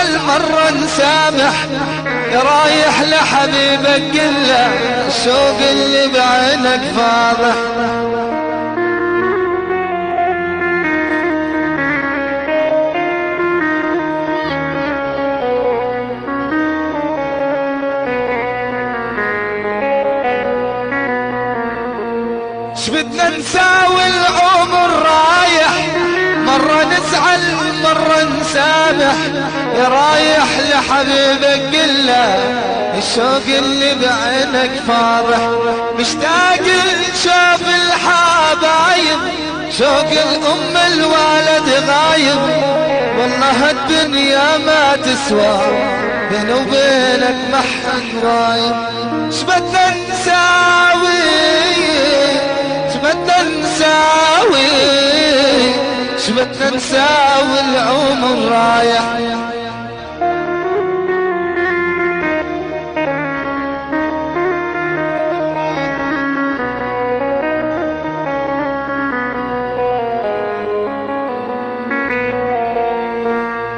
نزعل مرة نسامح، رايح لحبيبك قله الشوق اللي بعينك فاضح. شبدنا نساوي العمر رايح، مرة نزعل مرة نسامح، يا رايح لحبيبك قله الشوق اللي بعينك فاضح. مشتاق نشوف الحبايب، شوق الأم الوالد غايب، والله الدنيا ما تسوى بيني وبينك ما حد رايب. شبدنا نساوي شبدنا نساوي شبدنا نساوي العمر رايح.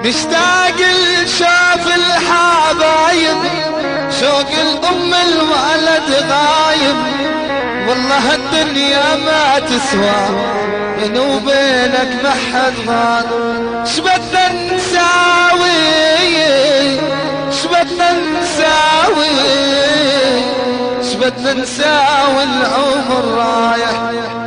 مشتاق لشاف الحبايب، شوق الأم الولد غايب، والله الدنيا ما تسوى بيني وبينك ما حد غاد. شبدنا نساوي شبدنا نساوي شبدنا نساوي العمر رايح.